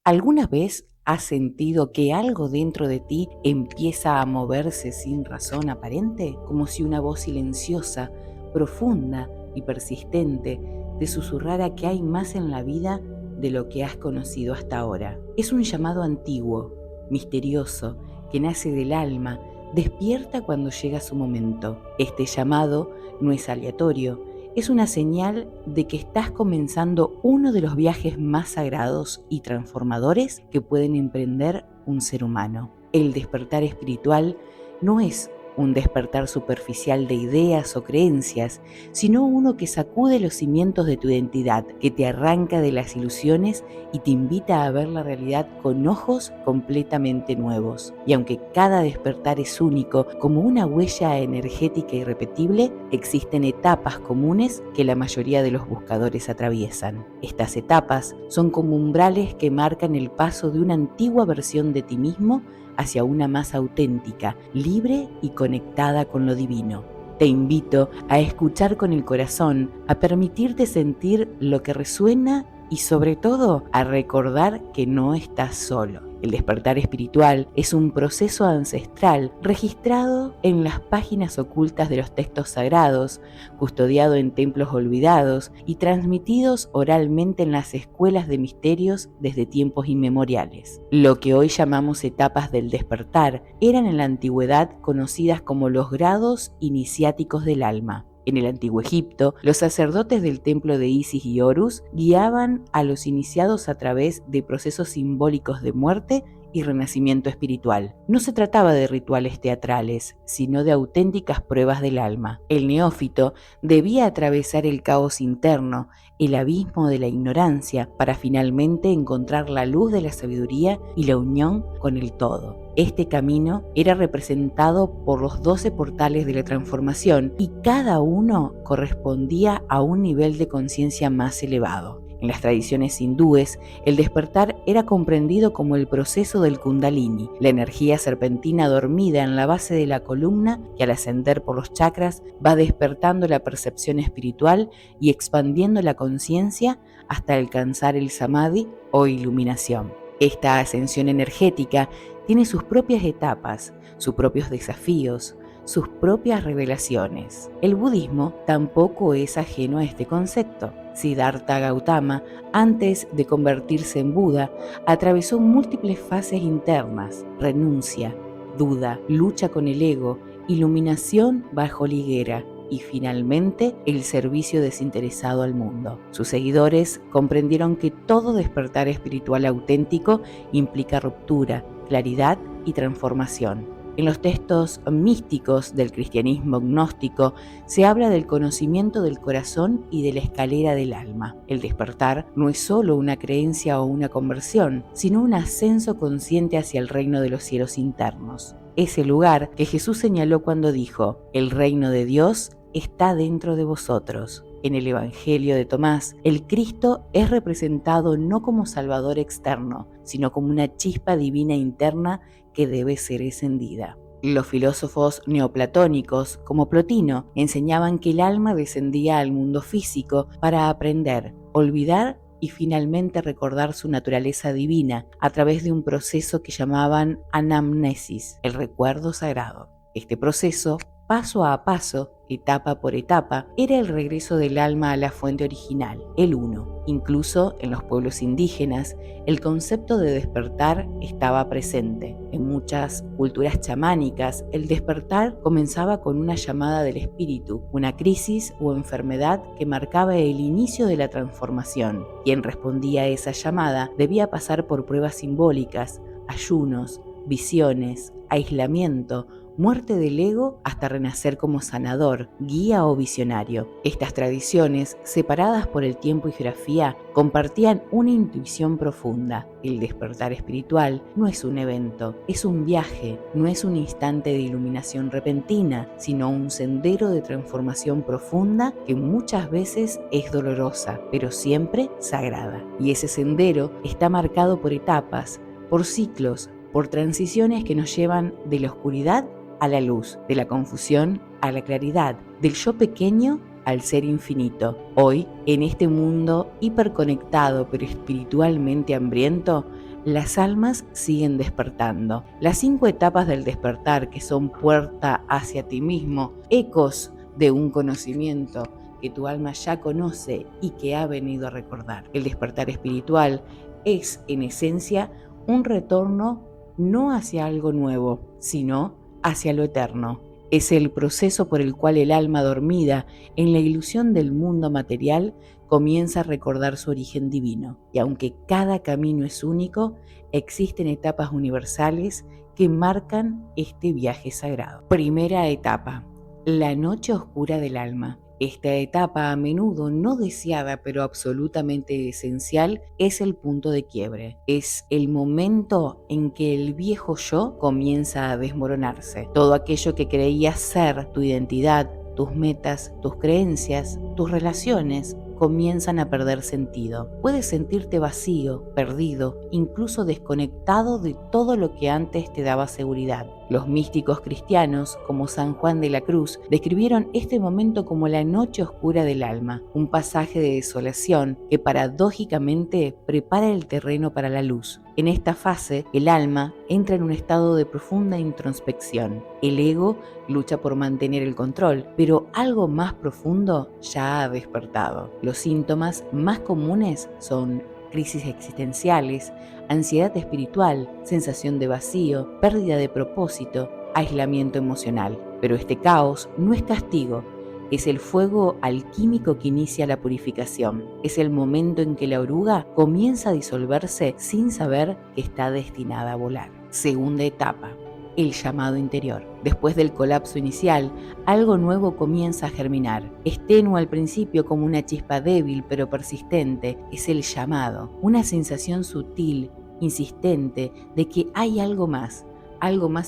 ¿Alguna vez has sentido que algo dentro de ti empieza a moverse sin razón aparente? Como si una voz silenciosa, profunda y persistente te susurrara que hay más en la vida de lo que has conocido hasta ahora. Es un llamado antiguo, misterioso, que nace del alma, despierta cuando llega su momento. Este llamado no es aleatorio, es una señal de que estás comenzando uno de los viajes más sagrados y transformadores que pueden emprender un ser humano. El despertar espiritual no es un despertar superficial de ideas o creencias, sino uno que sacude los cimientos de tu identidad, que te arranca de las ilusiones y te invita a ver la realidad con ojos completamente nuevos. Y aunque cada despertar es único, como una huella energética irrepetible, existen etapas comunes que la mayoría de los buscadores atraviesan. Estas etapas son como umbrales que marcan el paso de una antigua versión de ti mismo hacia una más auténtica, libre y conectada con lo divino. Te invito a escuchar con el corazón, a permitirte sentir lo que resuena y sobre todo a recordar que no estás solo. El despertar espiritual es un proceso ancestral registrado en las páginas ocultas de los textos sagrados, custodiado en templos olvidados y transmitidos oralmente en las escuelas de misterios desde tiempos inmemoriales. Lo que hoy llamamos etapas del despertar eran en la antigüedad conocidas como los grados iniciáticos del alma. En el antiguo Egipto, los sacerdotes del templo de Isis y Horus guiaban a los iniciados a través de procesos simbólicos de muerte y renacimiento espiritual. No se trataba de rituales teatrales, sino de auténticas pruebas del alma. El neófito debía atravesar el caos interno, el abismo de la ignorancia, para finalmente encontrar la luz de la sabiduría y la unión con el todo. Este camino era representado por los 12 portales de la transformación y cada uno correspondía a un nivel de conciencia más elevado. En las tradiciones hindúes, el despertar era comprendido como el proceso del Kundalini, la energía serpentina dormida en la base de la columna que al ascender por los chakras va despertando la percepción espiritual y expandiendo la conciencia hasta alcanzar el samadhi o iluminación. Esta ascensión energética tiene sus propias etapas, sus propios desafíos, sus propias revelaciones. El budismo tampoco es ajeno a este concepto. Siddhartha Gautama, antes de convertirse en Buda, atravesó múltiples fases internas: renuncia, duda, lucha con el ego, iluminación bajo la higuera y finalmente el servicio desinteresado al mundo. Sus seguidores comprendieron que todo despertar espiritual auténtico implica ruptura, claridad y transformación. En los textos místicos del cristianismo gnóstico se habla del conocimiento del corazón y de la escalera del alma. El despertar no es solo una creencia o una conversión, sino un ascenso consciente hacia el reino de los cielos internos. Ese lugar que Jesús señaló cuando dijo: "El reino de Dios está dentro de vosotros". En el Evangelio de Tomás, el Cristo es representado no como Salvador externo, sino como una chispa divina interna que debe ser encendida. Los filósofos neoplatónicos, como Plotino, enseñaban que el alma descendía al mundo físico para aprender, olvidar y finalmente recordar su naturaleza divina a través de un proceso que llamaban anamnesis, el recuerdo sagrado. Este proceso, paso a paso, etapa por etapa, era el regreso del alma a la fuente original, el uno. Incluso en los pueblos indígenas, el concepto de despertar estaba presente. En muchas culturas chamánicas, el despertar comenzaba con una llamada del espíritu, una crisis o enfermedad que marcaba el inicio de la transformación. Quien respondía a esa llamada debía pasar por pruebas simbólicas, ayunos, visiones, aislamiento, muerte del ego hasta renacer como sanador, guía o visionario. Estas tradiciones, separadas por el tiempo y geografía, compartían una intuición profunda. El despertar espiritual no es un evento, es un viaje, no es un instante de iluminación repentina, sino un sendero de transformación profunda que muchas veces es dolorosa, pero siempre sagrada. Y ese sendero está marcado por etapas, por ciclos, por transiciones que nos llevan de la oscuridad a la luz, de la confusión a la claridad, del yo pequeño al ser infinito. Hoy, en este mundo hiperconectado pero espiritualmente hambriento, las almas siguen despertando. Las 5 etapas del despertar, que son puerta hacia ti mismo, ecos de un conocimiento que tu alma ya conoce y que ha venido a recordar. El despertar espiritual es, en esencia, un retorno no hacia algo nuevo, sino hacia lo eterno. Es el proceso por el cual el alma dormida en la ilusión del mundo material comienza a recordar su origen divino. Y aunque cada camino es único, existen etapas universales que marcan este viaje sagrado. Primera etapa: la noche oscura del alma. Esta etapa, a menudo no deseada pero absolutamente esencial, es el punto de quiebre. Es el momento en que el viejo yo comienza a desmoronarse. Todo aquello que creías ser tu identidad, tus metas, tus creencias, tus relaciones, comienzan a perder sentido. Puedes sentirte vacío, perdido, incluso desconectado de todo lo que antes te daba seguridad. Los místicos cristianos, como San Juan de la Cruz, describieron este momento como la noche oscura del alma, un pasaje de desolación que paradójicamente prepara el terreno para la luz. En esta fase, el alma entra en un estado de profunda introspección. El ego lucha por mantener el control, pero algo más profundo ya ha despertado. Los síntomas más comunes son crisis existenciales, ansiedad espiritual, sensación de vacío, pérdida de propósito, aislamiento emocional. Pero este caos no es castigo, es el fuego alquímico que inicia la purificación. Es el momento en que la oruga comienza a disolverse sin saber que está destinada a volar. Segunda etapa: el llamado interior. Después del colapso inicial, algo nuevo comienza a germinar. Es tenue al principio, como una chispa débil pero persistente. Es el llamado, una sensación sutil, insistente, de que hay algo más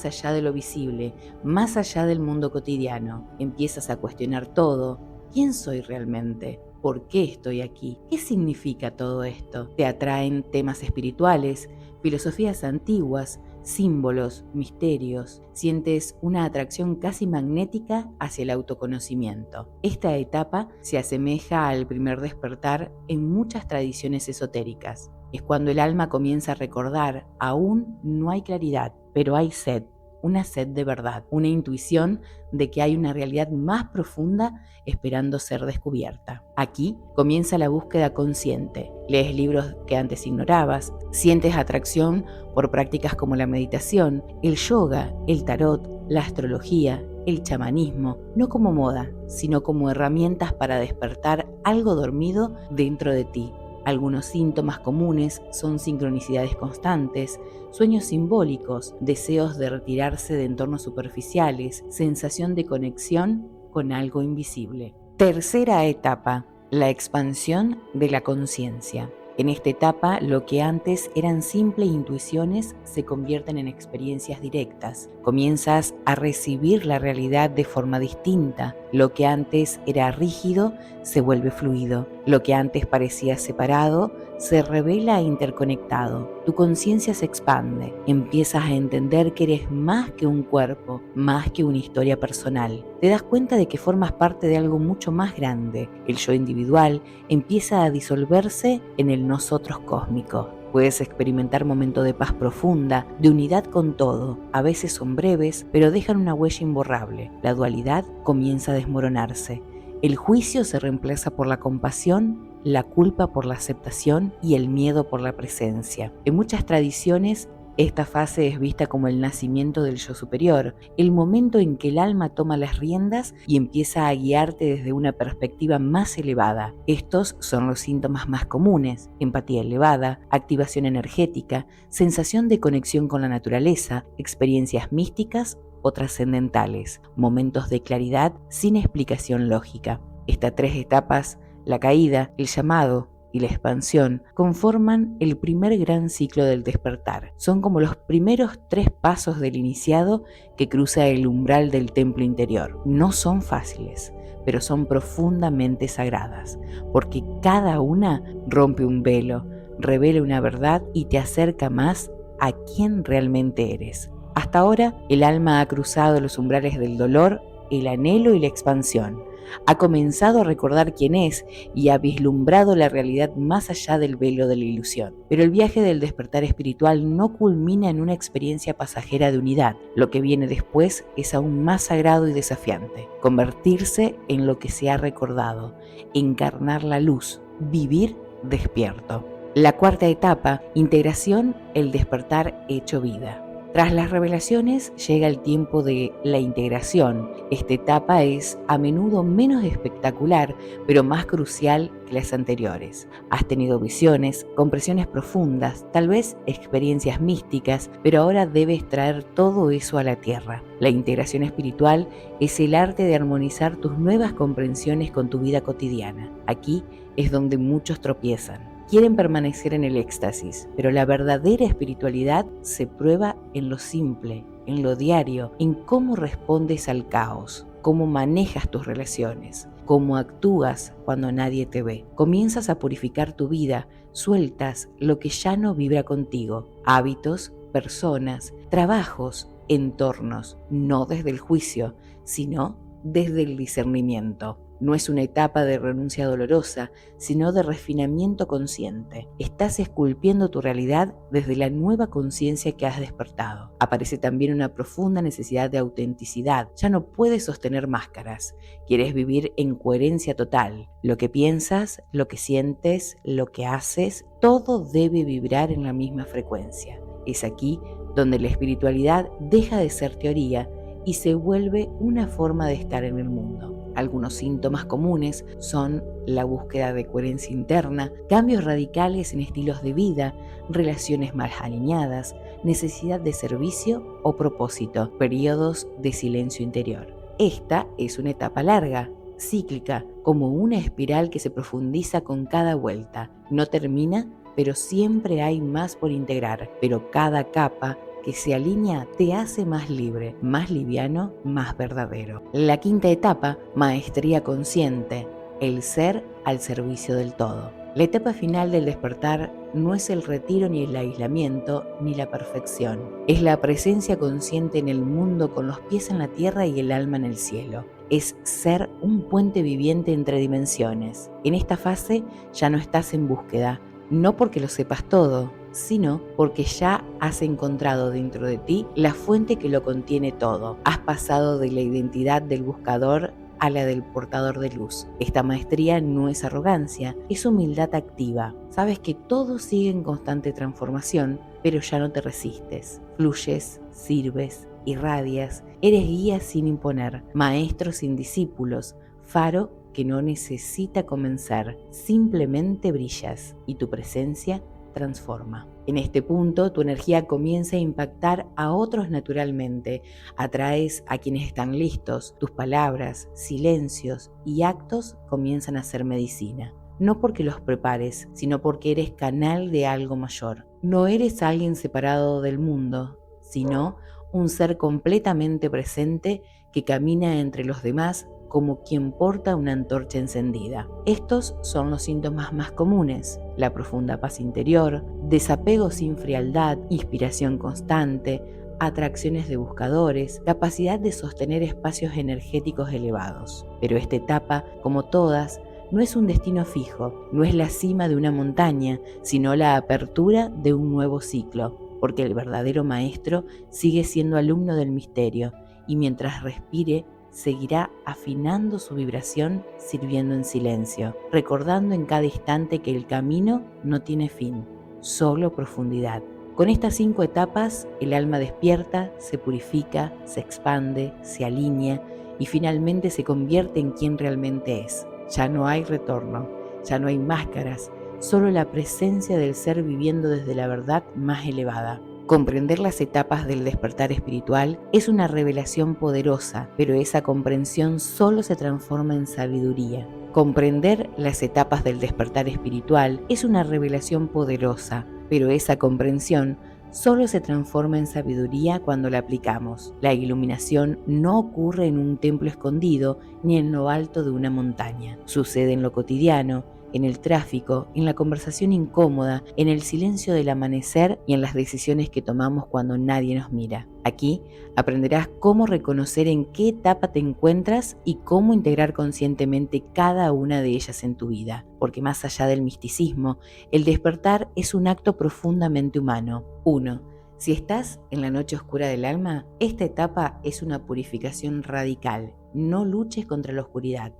allá de lo visible, más allá del mundo cotidiano. Empiezas a cuestionar todo. ¿Quién soy realmente? ¿Por qué estoy aquí? ¿Qué significa todo esto? Te atraen temas espirituales, filosofías antiguas, símbolos, misterios. Sientes una atracción casi magnética hacia el autoconocimiento. Esta etapa se asemeja al primer despertar en muchas tradiciones esotéricas. Es cuando el alma comienza a recordar: aún no hay claridad, pero hay sed, una sed de verdad, una intuición de que hay una realidad más profunda esperando ser descubierta. Aquí comienza la búsqueda consciente. Lees libros que antes ignorabas, sientes atracción por prácticas como la meditación, el yoga, el tarot, la astrología, el chamanismo, no como moda, sino como herramientas para despertar algo dormido dentro de ti. Algunos síntomas comunes son sincronicidades constantes, sueños simbólicos, deseos de retirarse de entornos superficiales, sensación de conexión con algo invisible. Tercera etapa: la expansión de la conciencia. En esta etapa, lo que antes eran simples intuiciones se convierten en experiencias directas. Comienzas a recibir la realidad de forma distinta. Lo que antes era rígido se vuelve fluido. Lo que antes parecía separado se revela interconectado. Tu conciencia se expande. Empiezas a entender que eres más que un cuerpo, más que una historia personal. Te das cuenta de que formas parte de algo mucho más grande. El yo individual empieza a disolverse en el nosotros cósmico. Puedes experimentar momentos de paz profunda, de unidad con todo. A veces son breves, pero dejan una huella imborrable. La dualidad comienza a desmoronarse. El juicio se reemplaza por la compasión, la culpa por la aceptación y el miedo por la presencia. En muchas tradiciones, esta fase es vista como el nacimiento del yo superior, el momento en que el alma toma las riendas y empieza a guiarte desde una perspectiva más elevada. Estos son los síntomas más comunes: empatía elevada, activación energética, sensación de conexión con la naturaleza, experiencias místicas o trascendentales, momentos de claridad sin explicación lógica. Estas 3 etapas, la caída, el llamado y la expansión, conforman el primer gran ciclo del despertar. Son como los primeros 3 pasos del iniciado que cruza el umbral del templo interior. No son fáciles, pero son profundamente sagradas, porque cada una rompe un velo, revela una verdad y te acerca más a quién realmente eres. Hasta ahora, el alma ha cruzado los umbrales del dolor, el anhelo y la expansión. Ha comenzado a recordar quién es y ha vislumbrado la realidad más allá del velo de la ilusión. Pero el viaje del despertar espiritual no culmina en una experiencia pasajera de unidad. Lo que viene después es aún más sagrado y desafiante. Convertirse en lo que se ha recordado, encarnar la luz, vivir despierto. La cuarta etapa, integración, el despertar hecho vida. Tras las revelaciones llega el tiempo de la integración. Esta etapa es a menudo menos espectacular, pero más crucial que las anteriores. Has tenido visiones, compresiones profundas, tal vez experiencias místicas, pero ahora debes traer todo eso a la tierra. La integración espiritual es el arte de armonizar tus nuevas comprensiones con tu vida cotidiana. Aquí es donde muchos tropiezan. Quieren permanecer en el éxtasis, pero la verdadera espiritualidad se prueba en lo simple, en lo diario, en cómo respondes al caos, cómo manejas tus relaciones, cómo actúas cuando nadie te ve. Comienzas a purificar tu vida, sueltas lo que ya no vibra contigo, hábitos, personas, trabajos, entornos, no desde el juicio, sino desde el discernimiento. No es una etapa de renuncia dolorosa, sino de refinamiento consciente. Estás esculpiendo tu realidad desde la nueva conciencia que has despertado. Aparece también una profunda necesidad de autenticidad. Ya no puedes sostener máscaras. Quieres vivir en coherencia total. Lo que piensas, lo que sientes, lo que haces, todo debe vibrar en la misma frecuencia. Es aquí donde la espiritualidad deja de ser teoría y se vuelve una forma de estar en el mundo. Algunos síntomas comunes son la búsqueda de coherencia interna, cambios radicales en estilos de vida, relaciones mal alineadas, necesidad de servicio o propósito, periodos de silencio interior. Esta es una etapa larga, cíclica, como una espiral que se profundiza con cada vuelta. No termina, pero siempre hay más por integrar, pero cada capa que se alinea te hace más libre, más liviano, más verdadero. La quinta etapa, maestría consciente, el ser al servicio del todo. La etapa final del despertar no es el retiro ni el aislamiento ni la perfección. Es la presencia consciente en el mundo con los pies en la tierra y el alma en el cielo. Es ser un puente viviente entre dimensiones. En esta fase ya no estás en búsqueda, no porque lo sepas todo, sino porque ya has encontrado dentro de ti la fuente que lo contiene todo. Has pasado de la identidad del buscador a la del portador de luz. Esta maestría no es arrogancia, es humildad activa. Sabes que todo sigue en constante transformación, pero ya no te resistes. Fluyes, sirves, irradias, eres guía sin imponer, maestro sin discípulos, faro que no necesita convencer, simplemente brillas y tu presencia transforma. En este punto, tu energía comienza a impactar a otros naturalmente. Atraes a quienes están listos. Tus palabras, silencios y actos comienzan a ser medicina. No porque los prepares, sino porque eres canal de algo mayor. No eres alguien separado del mundo, sino un ser completamente presente que camina entre los demás como quien porta una antorcha encendida. Estos son los síntomas más comunes: la profunda paz interior, desapego sin frialdad, inspiración constante, atracciones de buscadores, capacidad de sostener espacios energéticos elevados. Pero esta etapa, como todas, no es un destino fijo, no es la cima de una montaña, sino la apertura de un nuevo ciclo, porque el verdadero maestro sigue siendo alumno del misterio y mientras respire, seguirá afinando su vibración, sirviendo en silencio, recordando en cada instante que el camino no tiene fin, solo profundidad. Con estas 5 etapas, el alma despierta, se purifica, se expande, se alinea y finalmente se convierte en quien realmente es. Ya no hay retorno, ya no hay máscaras, solo la presencia del ser viviendo desde la verdad más elevada. Comprender las etapas del despertar espiritual es una revelación poderosa, pero esa comprensión solo se transforma en sabiduría. Comprender las etapas del despertar espiritual es una revelación poderosa, pero esa comprensión solo se transforma en sabiduría cuando la aplicamos. La iluminación no ocurre en un templo escondido ni en lo alto de una montaña. Sucede en lo cotidiano, en el tráfico, en la conversación incómoda, en el silencio del amanecer y en las decisiones que tomamos cuando nadie nos mira. Aquí aprenderás cómo reconocer en qué etapa te encuentras y cómo integrar conscientemente cada una de ellas en tu vida. Porque más allá del misticismo, el despertar es un acto profundamente humano. 1. Si estás en la noche oscura del alma, esta etapa es una purificación radical. No luches contra la oscuridad.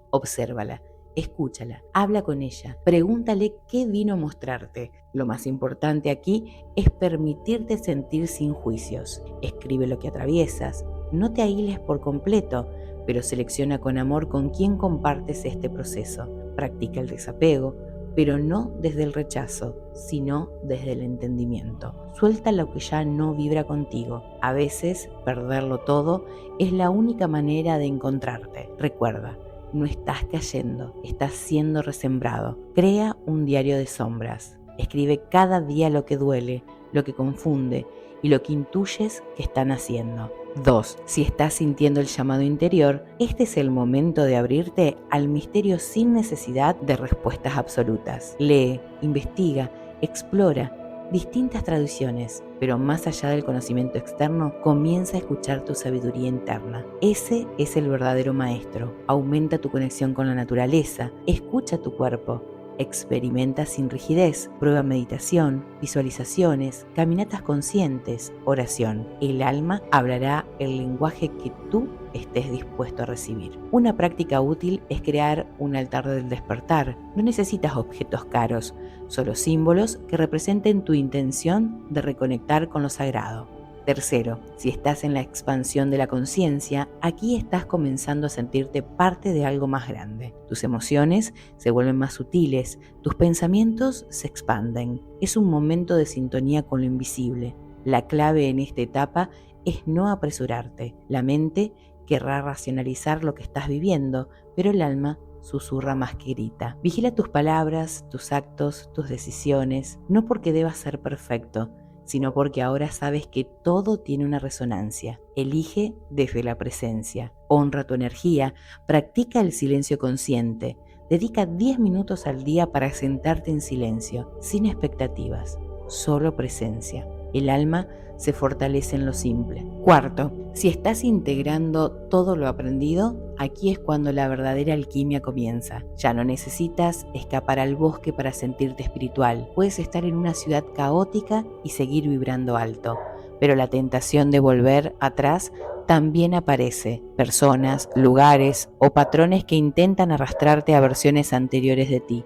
Obsérvala, escúchala, habla con ella, pregúntale qué vino a mostrarte. Lo más importante aquí es permitirte sentir sin juicios. Escribe lo que atraviesas, no te aísles por completo, pero selecciona con amor con quién compartes este proceso. Practica el desapego, pero no desde el rechazo, sino desde el entendimiento. Suelta lo que ya no vibra contigo. A veces, perderlo todo es la única manera de encontrarte. Recuerda, no estás cayendo, estás siendo resembrado. Crea un diario de sombras. Escribe cada día lo que duele, lo que confunde y lo que intuyes que están haciendo. 2. Si estás sintiendo el llamado interior, este es el momento de abrirte al misterio sin necesidad de respuestas absolutas. Lee, investiga, explora distintas tradiciones, pero más allá del conocimiento externo, comienza a escuchar tu sabiduría interna. Ese es el verdadero maestro. Aumenta tu conexión con la naturaleza, escucha tu cuerpo. Experimenta sin rigidez, prueba meditación, visualizaciones, caminatas conscientes, oración. El alma hablará el lenguaje que tú estés dispuesto a recibir. Una práctica útil es crear un altar del despertar. No necesitas objetos caros, solo símbolos que representen tu intención de reconectar con lo sagrado. Tercero, si estás en la expansión de la conciencia, aquí estás comenzando a sentirte parte de algo más grande. Tus emociones se vuelven más sutiles, tus pensamientos se expanden. Es un momento de sintonía con lo invisible. La clave en esta etapa es no apresurarte. La mente querrá racionalizar lo que estás viviendo, pero el alma susurra más que grita. Vigila tus palabras, tus actos, tus decisiones, no porque debas ser perfecto, sino porque ahora sabes que todo tiene una resonancia. Elige desde la presencia. Honra tu energía, practica el silencio consciente. Dedica 10 minutos al día para sentarte en silencio, sin expectativas, solo presencia. El alma se fortalece en lo simple. Cuarto, si estás integrando todo lo aprendido, aquí es cuando la verdadera alquimia comienza. Ya no necesitas escapar al bosque para sentirte espiritual. Puedes estar en una ciudad caótica y seguir vibrando alto. Pero la tentación de volver atrás también aparece. Personas, lugares o patrones que intentan arrastrarte a versiones anteriores de ti.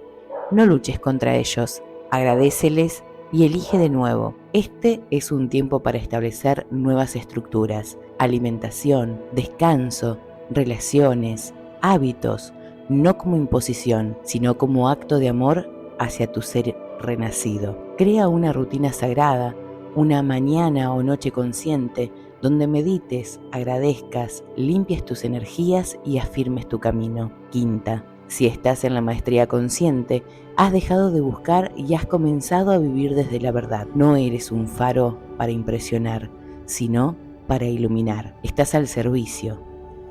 No luches contra ellos. Agradéceles y elige de nuevo. Este es un tiempo para establecer nuevas estructuras, alimentación, descanso, relaciones, hábitos, no como imposición, sino como acto de amor hacia tu ser renacido. Crea una rutina sagrada, una mañana o noche consciente, donde medites, agradezcas, limpies tus energías y afirmes tu camino. Quinta, si estás en la maestría consciente, has dejado de buscar y has comenzado a vivir desde la verdad. No eres un faro para impresionar, sino para iluminar. Estás al servicio.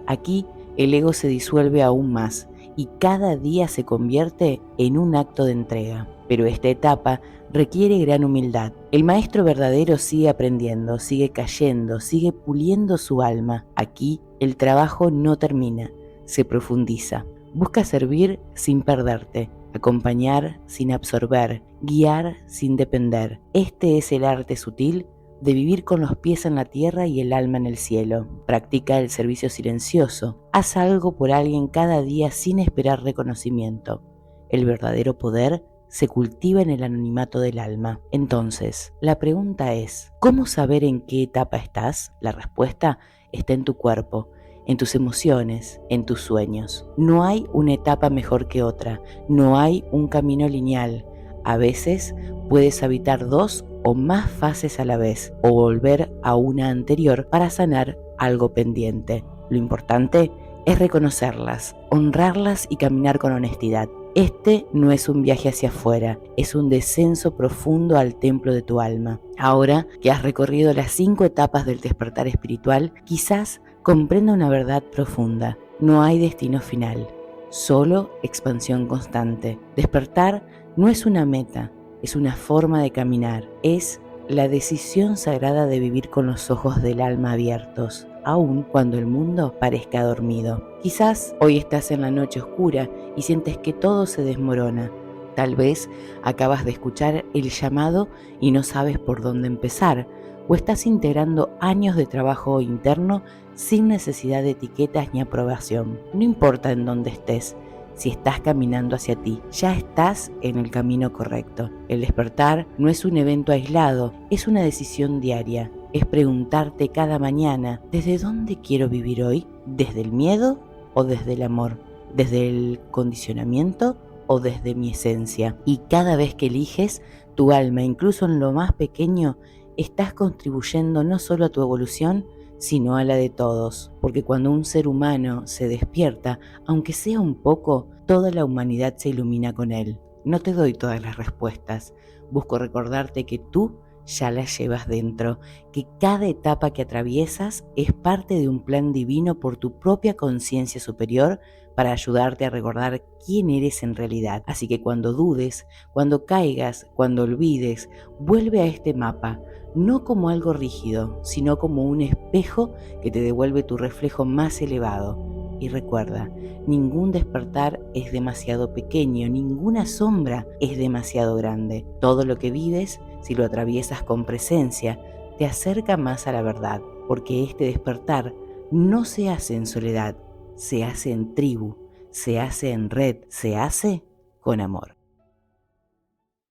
Aquí el ego se disuelve aún más y cada día se convierte en un acto de entrega. Pero esta etapa requiere gran humildad. El maestro verdadero sigue aprendiendo, sigue cayendo, sigue puliendo su alma. Aquí el trabajo no termina, se profundiza. Busca servir sin perderte, acompañar sin absorber, guiar sin depender. Este es el arte sutil de vivir con los pies en la tierra y el alma en el cielo. Practica el servicio silencioso. Haz algo por alguien cada día sin esperar reconocimiento. El verdadero poder se cultiva en el anonimato del alma. Entonces, la pregunta es, ¿cómo saber en qué etapa estás? La respuesta está en tu cuerpo, en tus emociones, en tus sueños. No hay una etapa mejor que otra, no hay un camino lineal. A veces puedes habitar 2 o más fases a la vez o volver a una anterior para sanar algo pendiente. Lo importante es reconocerlas, honrarlas y caminar con honestidad. Este no es un viaje hacia afuera, es un descenso profundo al templo de tu alma. Ahora que has recorrido las 5 etapas del despertar espiritual, quizás comprenda una verdad profunda. No hay destino final, solo expansión constante. Despertar no es una meta, es una forma de caminar, es la decisión sagrada de vivir con los ojos del alma abiertos, aun cuando el mundo parezca dormido. Quizás hoy estás en la noche oscura y sientes que todo se desmorona. Tal vez acabas de escuchar el llamado y no sabes por dónde empezar, o estás integrando años de trabajo interno sin necesidad de etiquetas ni aprobación. No importa en dónde estés, si estás caminando hacia ti, ya estás en el camino correcto. El despertar no es un evento aislado, es una decisión diaria. Es preguntarte cada mañana, ¿desde dónde quiero vivir hoy? ¿Desde el miedo o desde el amor? ¿Desde el condicionamiento o desde mi esencia? Y cada vez que eliges tu alma, incluso en lo más pequeño, estás contribuyendo no solo a tu evolución, sino a la de todos, porque cuando un ser humano se despierta, aunque sea un poco, toda la humanidad se ilumina con él. No te doy todas las respuestas, busco recordarte que tú ya las llevas dentro, que cada etapa que atraviesas es parte de un plan divino por tu propia conciencia superior para ayudarte a recordar quién eres en realidad. Así que cuando dudes, cuando caigas, cuando olvides, vuelve a este mapa, no como algo rígido, sino como un espejo que te devuelve tu reflejo más elevado. Y recuerda, ningún despertar es demasiado pequeño, ninguna sombra es demasiado grande. Todo lo que vives, si lo atraviesas con presencia, te acerca más a la verdad, porque este despertar no se hace en soledad, se hace en tribu, se hace en red, se hace con amor.